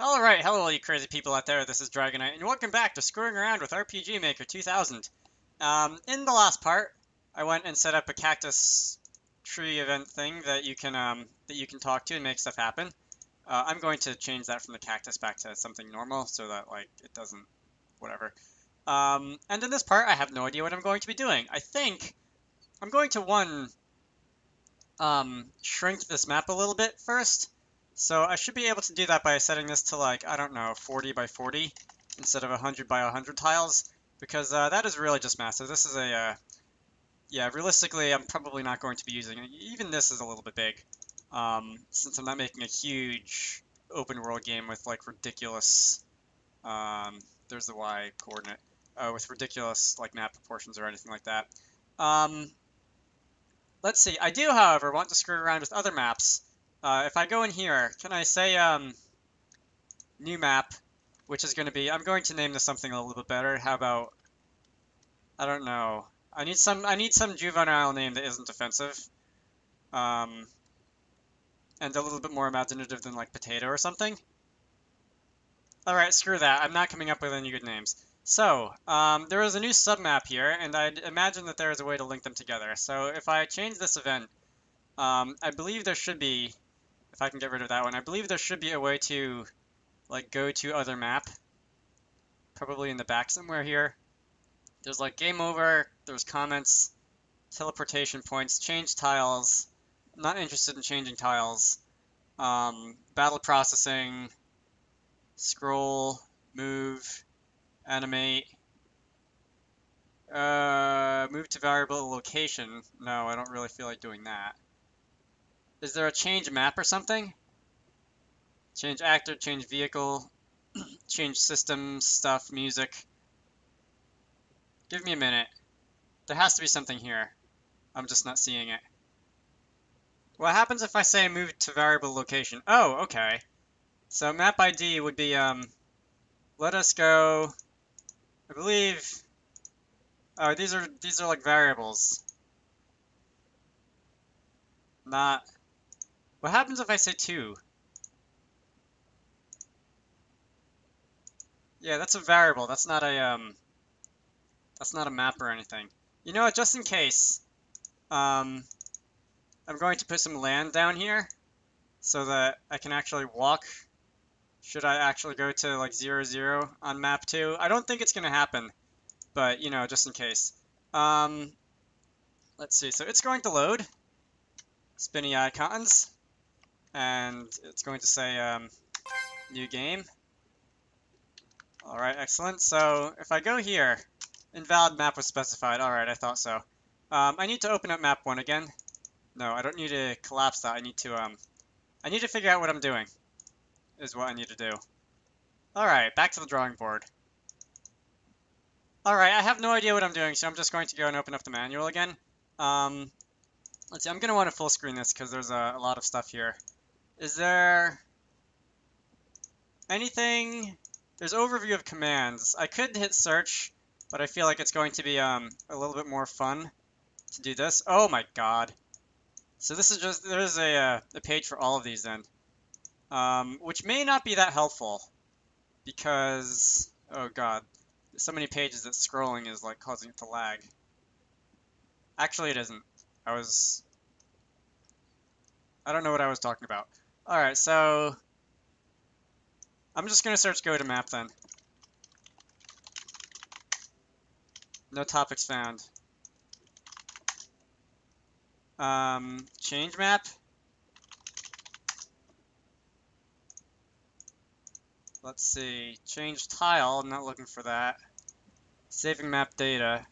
Alright, hello all you crazy people out there, this is Dragonite, and welcome back to Screwing Around with RPG Maker 2000. In the last part, I went and set up a cactus tree event thing that you can talk to and make stuff happen. I'm going to change that from the cactus back to something normal, so that, like, it doesn't, whatever. And in this part, I have no idea what I'm going to be doing. I think I'm going to, shrink this map a little bit first. So I should be able to do that by setting this to, like, I don't know, 40 by 40 instead of 100 by 100 tiles, because that is really just massive. This is yeah, realistically, I'm probably not going to be using it. Even this is a little bit big, since I'm not making a huge open world game with, like, ridiculous, there's the Y coordinate, with ridiculous, like, map proportions or anything like that. Let's see, I do, however, want to screw around with other maps. If I go in here, can I say, new map, which is going to be, I'm going to name this something a little bit better. How about, I don't know. I need some juvenile name that isn't offensive. And a little bit more imaginative than, like, potato or something. Alright, screw that. I'm not coming up with any good names. So, there is a new submap here, and I'd imagine that there is a way to link them together. So if I change this event, I believe there should be, if I can get rid of that one, I believe there should be a way to, like, go to other map. Probably in the back somewhere here. There's, like, game over, there's comments, teleportation points, change tiles. I'm not interested in changing tiles. Battle processing, scroll, move, animate. Move to variable location. No, I don't really feel like doing that. Is there a change map or something? Change actor, change vehicle, change system, stuff, music. Give me a minute. There has to be something here. I'm just not seeing it. What happens if I say move to variable location? Oh, okay. So map ID would be, let us go, I believe, oh, these are like variables. Not, what happens if I say 2? Yeah, that's a variable. That's not a map or anything. You know what, just in case, I'm going to put some land down here so that I can actually walk. Should I actually go to, like, 0, 0 on map 2? I don't think it's going to happen, but, you know, just in case. Let's see. So it's going to load spinny icons, and it's going to say new game. All right, excellent. So if I go here, invalid map was specified. All right, I thought so. I need to open up map 1 again. No, I don't need to collapse that. I need to figure out what I'm doing, is what I need to do. All right, back to the drawing board. All right, I have no idea what I'm doing, so I'm just going to go and open up the manual again. Let's see, I'm going to want to full screen this because there's a lot of stuff here. Is there anything? There's overview of commands. I could hit search, but I feel like it's going to be a little bit more fun to do this. Oh my god. So this is just, there's a page for all of these then. Which may not be that helpful because, oh god, so many pages that scrolling is, like, causing it to lag. Actually, it isn't. I don't know what I was talking about. Alright, so I'm just going to search go to map then. No topics found. Change map. Let's see. Change tile. I'm not looking for that. Saving map data.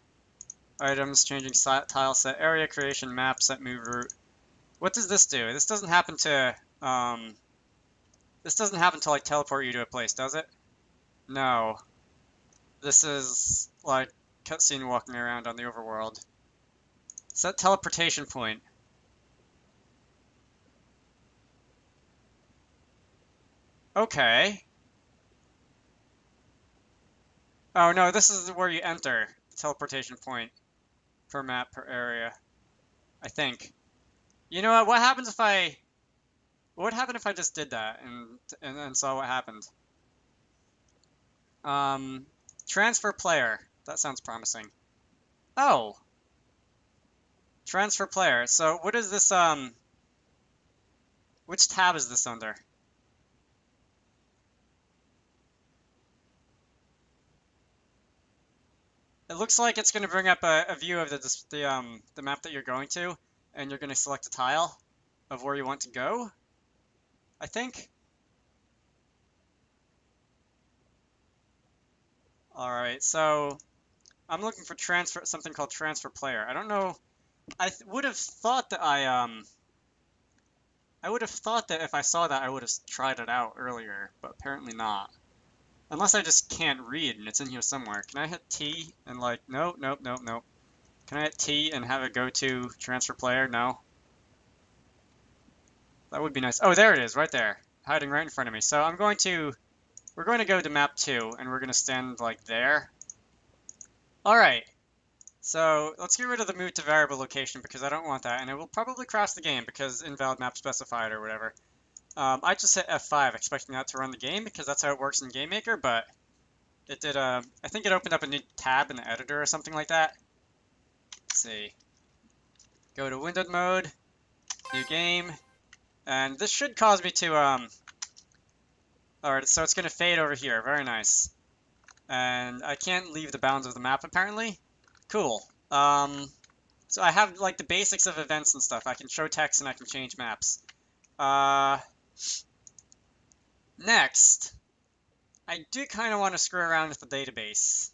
Items, changing tile set, area creation, map set, move route. What does this do? This doesn't happen to, like, teleport you to a place, does it? No. This is, like, cutscene walking around on the overworld. Set teleportation point. Okay. Oh no, this is where you enter the teleportation point per map per area, I think. You know what? What happens if I What would happen if I just did that and saw what happened? Transfer player. That sounds promising. Oh! Transfer player. So what is this, which tab is this under? It looks like it's going to bring up a view of the map that you're going to, and you're going to select a tile of where you want to go, I think. All right, so I'm looking for something called transfer player. I don't know. I would have thought that I would have thought that if I saw that I would have tried it out earlier, but apparently not. Unless I just can't read and it's in here somewhere. Can I hit T and like, nope, nope, nope, nope. Can I hit T and have it go to transfer player? No. That would be nice. Oh, there it is, right there. Hiding right in front of me. So we're going to go to map 2 and we're going to stand like there. All right. So let's get rid of the move to variable location because I don't want that. And it will probably crash the game because invalid map specified or whatever. I just hit F5 expecting that to run the game because that's how it works in GameMaker, but it did, I think it opened up a new tab in the editor or something like that. Let's see. Go to windowed mode, new game, and this should cause me to, alright, so it's going to fade over here. Very nice. And I can't leave the bounds of the map, apparently. Cool. So I have, like, the basics of events and stuff. I can show text and I can change maps. Next, I do kind of want to screw around with the database.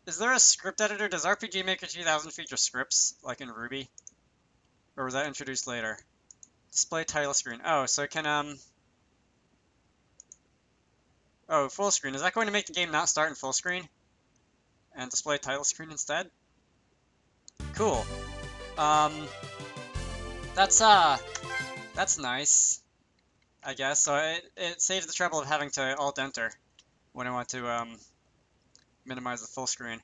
Is there a script editor? Does RPG Maker 2000 feature scripts, like in Ruby? Or was that introduced later? Display title screen. Oh, so it can, oh, full screen. Is that going to make the game not start in full screen? And display title screen instead? Cool. That's nice, I guess. So it saves the trouble of having to Alt-Enter when I want to minimize the full screen.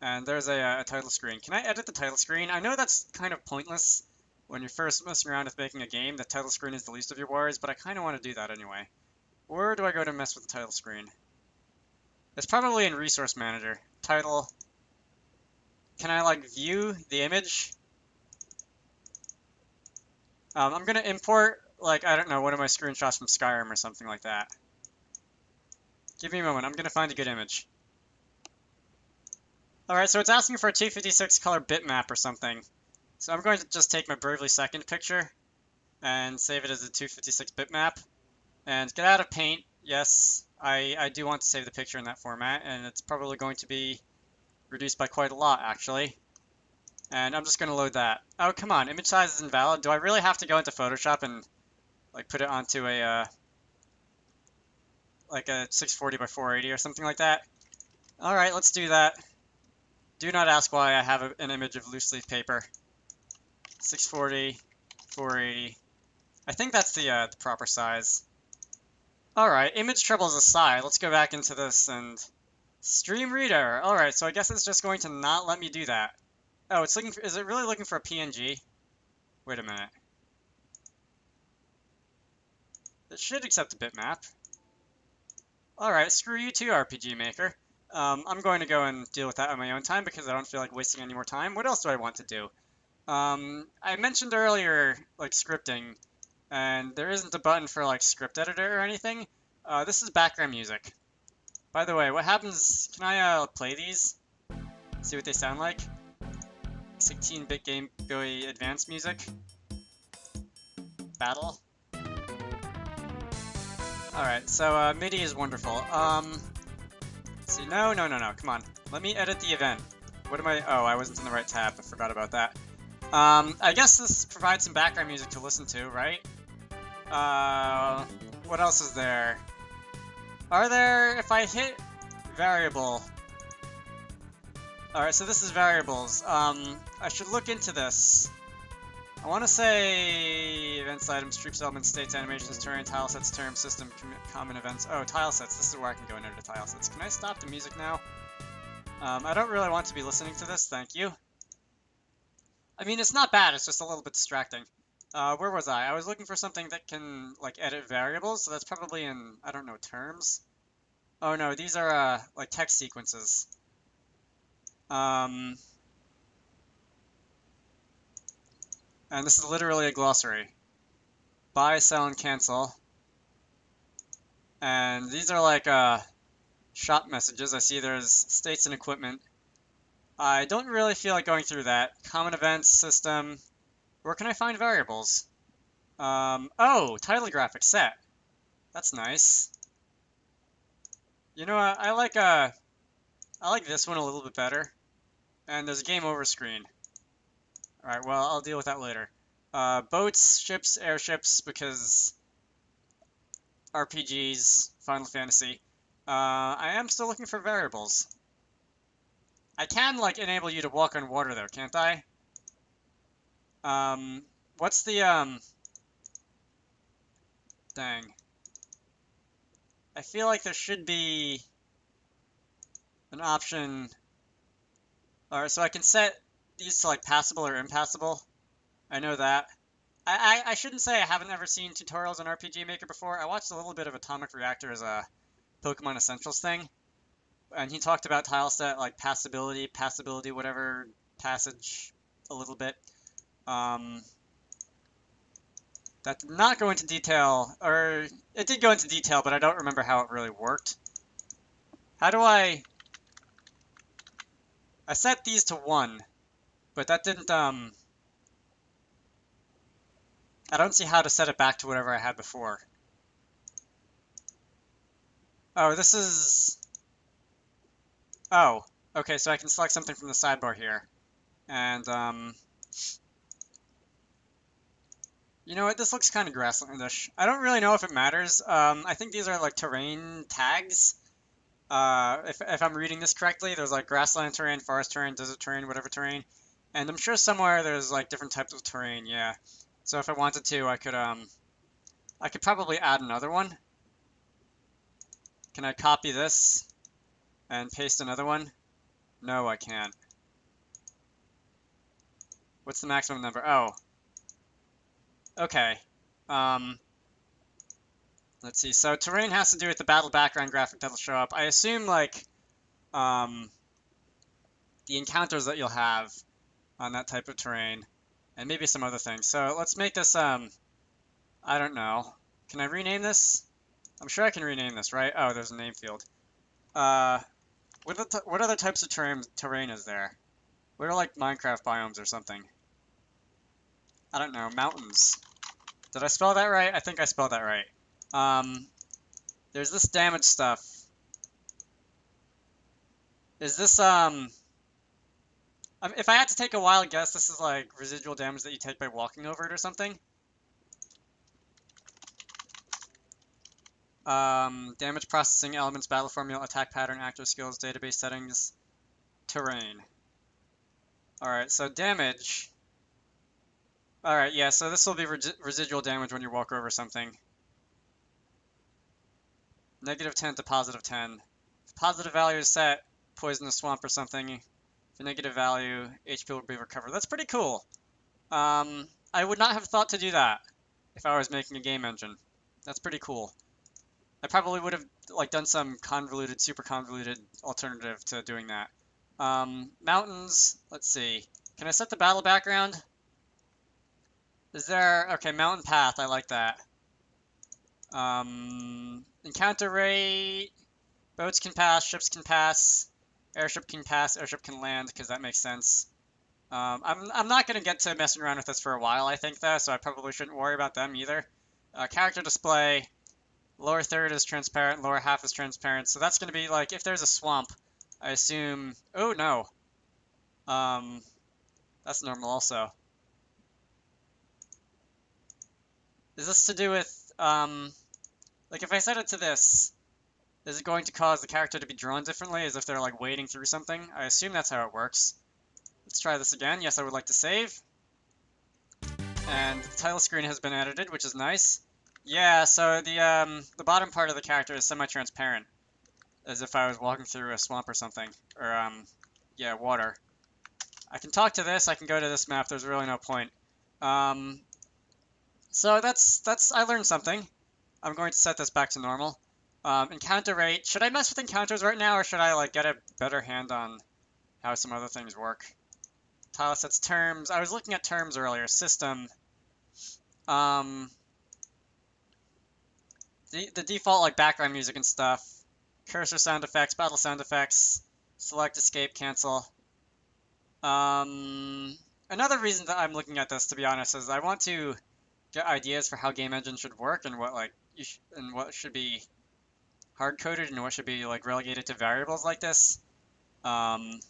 And there's a title screen. Can I edit the title screen? I know that's kind of pointless when you're first messing around with making a game. The title screen is the least of your worries, but I kind of want to do that anyway. Where do I go to mess with the title screen? It's probably in Resource Manager. Title. Can I, like, view the image? I'm going to import, like, I don't know, one of my screenshots from Skyrim or something like that. Give me a moment. I'm going to find a good image. Alright, so it's asking for a 256 color bitmap or something. So I'm going to just take my Bravely Second picture and save it as a 256 bitmap. And get out of Paint. Yes, I do want to save the picture in that format, and it's probably going to be reduced by quite a lot, actually. And I'm just going to load that. Oh, come on, image size is invalid. Do I really have to go into Photoshop and like put it onto a like a 640 by 480 or something like that? All right, let's do that. Do not ask why I have an image of loose leaf paper. 640, 480. I think that's the proper size. All right, image troubles aside, let's go back into this and Stream Reader. All right, so I guess it's just going to not let me do that. Oh, it's looking for, is it really looking for a PNG? Wait a minute. It should accept a bitmap. Alright, screw you too, RPG Maker. I'm going to go and deal with that on my own time because I don't feel like wasting any more time. What else do I want to do? I mentioned earlier, like, scripting, and there isn't a button for, like, script editor or anything. This is background music. By the way, what happens, can I, play these? See what they sound like? 16-bit Game Boy Advance music. Battle. Alright, so MIDI is wonderful. Let's see, no, come on. Let me edit the event. What am I, oh, I wasn't in the right tab, I forgot about that. I guess this provides some background music to listen to, right? What else is there? Are there, if I hit variable... Alright, so this is variables. I should look into this. I want to say events, items, troops, elements, states, animations, terrain, tile sets, term, system, common events. Oh, tile sets. This is where I can go and edit tile sets. Can I stop the music now? I don't really want to be listening to this. Thank you. I mean, it's not bad. It's just a little bit distracting. Where was I? I was looking for something that can, like, edit variables, so that's probably in, I don't know, terms? Oh no, these are, like, text sequences. Um, and this is literally a glossary. Buy, sell, and cancel. And these are, like, shop messages. I see there's states and equipment. I don't really feel like going through that. Common events, system. Where can I find variables? Oh, title graphic set. That's nice. You know what? I like this one a little bit better. And there's a game over screen. Alright, well, I'll deal with that later. Boats, ships, airships, because RPGs, Final Fantasy. I am still looking for variables. I can, like, enable you to walk on water, though, can't I? What's the, dang. I feel like there should be an option. Alright, so I can set these to, like, passable or impassable. I know that. I shouldn't say I haven't ever seen tutorials on RPG Maker before. I watched a little bit of Atomic Reactor as a Pokemon Essentials thing, and he talked about tile set, like, passability, whatever, passage, a little bit. That did not go into detail, or it did go into detail, but I don't remember how it really worked. How do I set these to 1, but that didn't, I don't see how to set it back to whatever I had before. Oh, this is, oh, okay, so I can select something from the sidebar here. And, you know what, this looks kind of grasslandish. I don't really know if it matters. I think these are like terrain tags. If I'm reading this correctly, there's like grassland terrain, forest terrain, desert terrain, whatever terrain. And I'm sure somewhere there's like different types of terrain, yeah. So if I wanted to, I could probably add another one. Can I copy this and paste another one? No, I can't. What's the maximum number? Oh. Okay. Let's see. So terrain has to do with the battle background graphic that'll show up. I assume like the encounters that you'll have on that type of terrain, and maybe some other things. So let's make this I don't know. Can I rename this? I'm sure I can rename this, right? Oh, there's a name field. What other types of terrain is there? What are like Minecraft biomes or something? I don't know. Mountains. Did I spell that right? I think I spelled that right. There's this damage stuff. Is this, if I had to take a wild guess, this is like residual damage that you take by walking over it or something. Damage processing, elements, battle formula, attack pattern, actor skills, database settings, terrain. Alright, so damage. Alright, yeah, so this will be residual damage when you walk over something. -10 to +10. If positive value is set, poison the swamp or something. The negative value, HP will be recovered. That's pretty cool. I would not have thought to do that if I was making a game engine. That's pretty cool. I probably would have like done some convoluted, super convoluted alternative to doing that. Mountains, let's see. Can I set the battle background? Is there, okay, mountain path, I like that. Encounter rate, boats can pass, ships can pass, airship can pass, airship can land, because that makes sense. I'm not going to get to messing around with this for a while, I think, though, so I probably shouldn't worry about them either. Character display, lower third is transparent, lower half is transparent, so that's going to be like, if there's a swamp, I assume, oh no, that's normal also. Is this to do with, like if I set it to this, is it going to cause the character to be drawn differently, as if they're like wading through something? I assume that's how it works. Let's try this again. Yes, I would like to save. And the title screen has been edited, which is nice. Yeah, so the bottom part of the character is semi-transparent, as if I was walking through a swamp or something, or yeah, water. I can talk to this. I can go to this map. There's really no point. So I learned something. I'm going to set this back to normal. Encounter rate. Should I mess with encounters right now, or should I like get a better hand on how some other things work? Tile sets terms. I was looking at terms earlier. System. Um, the default like background music and stuff. Cursor sound effects, battle sound effects. Select, escape, cancel. Another reason that I'm looking at this, to be honest, is I want to get ideas for how game engine should work and what like and what should be hard coded and what should be like relegated to variables like this. Um,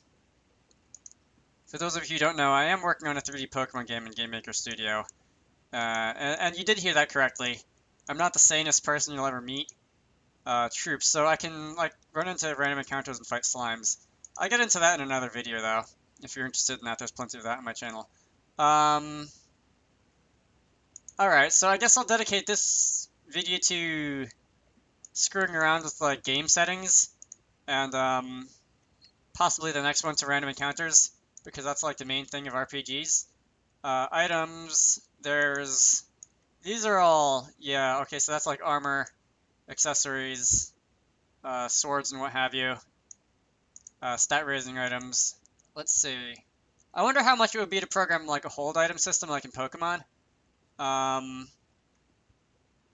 for those of you who don't know, I am working on a 3D Pokemon game in Game Maker Studio, and you did hear that correctly. I'm not the sanest person you'll ever meet, troops, so I can like run into random encounters and fight slimes. I get into that in another video though. If you're interested in that, there's plenty of that on my channel. Alright, so I guess I'll dedicate this video to screwing around with like game settings, and possibly the next one to random encounters, because that's like the main thing of RPGs. Items, these are all, yeah, okay, so that's like armor, accessories, swords and what have you, stat raising items. Let's see. I wonder how much it would be to program like a hold item system like in Pokemon.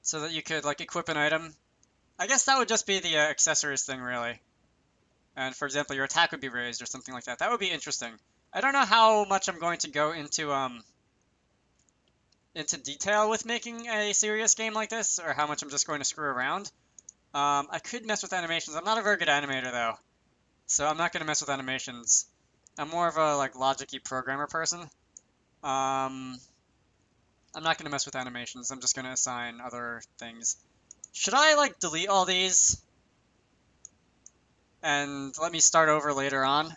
So that you could like equip an item. I guess that would just be the accessories thing really. And for example, your attack would be raised or something like that. That would be interesting. I don't know how much I'm going to go into detail with making a serious game like this, or how much I'm just going to screw around. I could mess with animations. I'm not a very good animator though, so I'm not going to mess with animations. I'm more of a like logic-y programmer person. I'm not going to mess with animations. I'm just going to assign other things. Should I like delete all these and let me start over later on?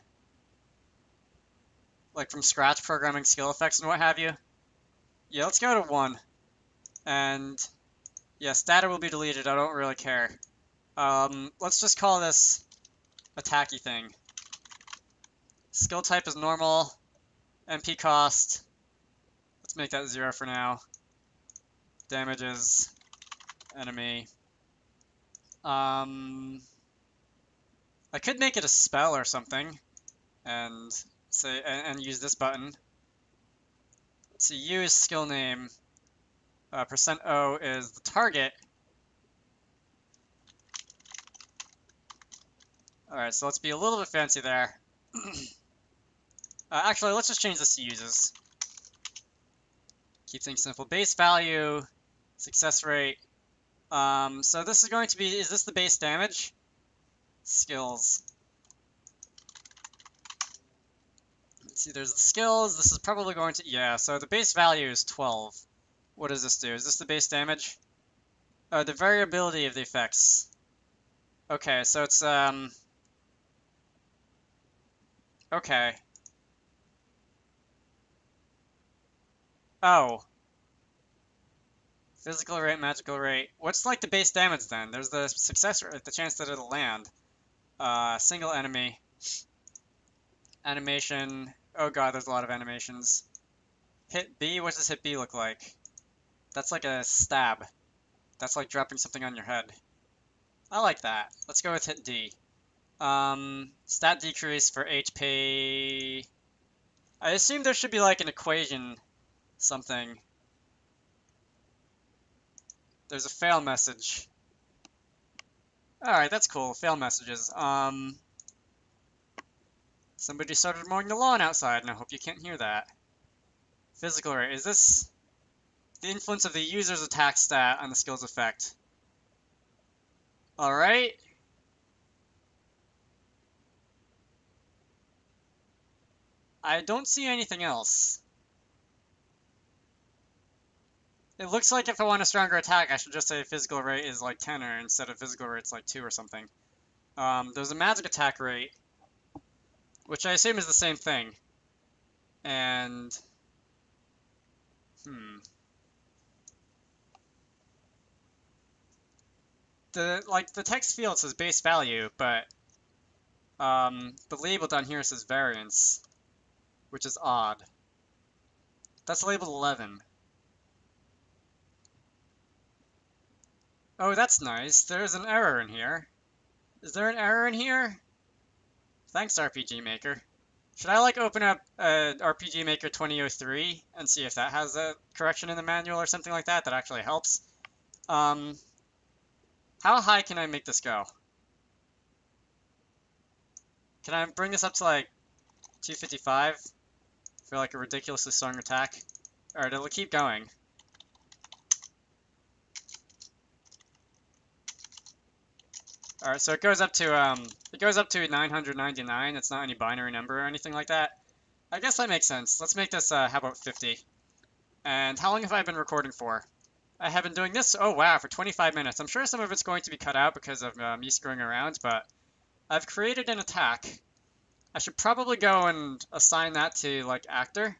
Like from scratch programming skill effects and what have you? Yeah, let's go to 1. And yes, data will be deleted. I don't really care. Let's just call this attacky thing. Skill type is normal. MP cost. Let's make that 0 for now. Damages. Enemy. I could make it a spell or something. And say and use this button. Let's see, use skill name. %O is the target. Alright, so let's be a little bit fancy there. Actually, let's just change this to uses. Keep things simple. Base value, success rate. So this is going to be, is this the base damage? Skills. Let's see, there's the skills. This is probably going to, yeah, so the base value is 12. What does this do? Is this the base damage? The variability of the effects. Okay, so it's, okay. Oh. Physical rate, magical rate. What's like the base damage then? There's the success rate, the chance that it'll land. Single enemy. Animation. Oh god, there's a lot of animations. Hit B, what does hit B look like? That's like a stab. That's like dropping something on your head. I like that. Let's go with hit D. Stat decrease for HP. I assume there should be like an equation, something. There's a fail message. Alright, that's cool. Fail messages. Somebody started mowing the lawn outside, and I hope you can't hear that. Physical rate. Is this the influence of the user's attack stat on the skill's effect? Alright. I don't see anything else. It looks like if I want a stronger attack, I should just say physical rate is like 10 or instead of physical rate's like 2 or something. There's a magic attack rate, which I assume is the same thing. And the text field says base value, but the label down here says variance, which is odd. That's labeled 11. Oh, that's nice. There's an error in here. Is there an error in here? Thanks, RPG Maker. Should I like open up RPG Maker 2003 and see if that has a correction in the manual or something like that that actually helps? How high can I make this go? Can I bring this up to like 255 for like a ridiculously strong attack? Alright, it'll keep going. Alright, so it goes up to 999. It's not any binary number or anything like that. I guess that makes sense. Let's make this how about 50? And how long have I been recording for? I have been doing this, oh wow, for 25 minutes. I'm sure some of it's going to be cut out because of me screwing around, but I've created an attack. I should probably go and assign that to like actor.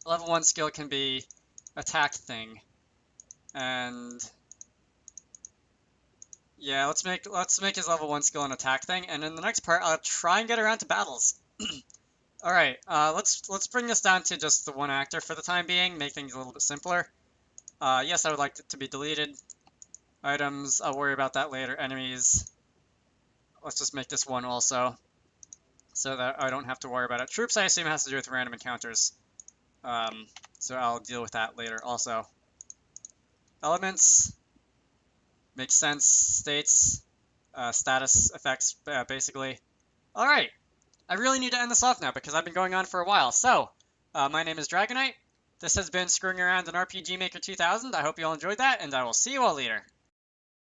Level 1 skill can be attack thing. And yeah, let's make his level 1 skill an attack thing, and in the next part I'll try and get around to battles. Alright, let's bring this down to just the one actor for the time being, make things a little bit simpler. Yes, I would like it to be deleted. Items, I'll worry about that later. Enemies, let's just make this one also, so that I don't have to worry about it. Troops, I assume, has to do with random encounters. So I'll deal with that later also. Elements, makes sense. States, status effects, basically. Alright, I really need to end this off now because I've been going on for a while. So, my name is Dragonite. This has been Screwing Around in RPG Maker 2000. I hope you all enjoyed that, and I will see you all later.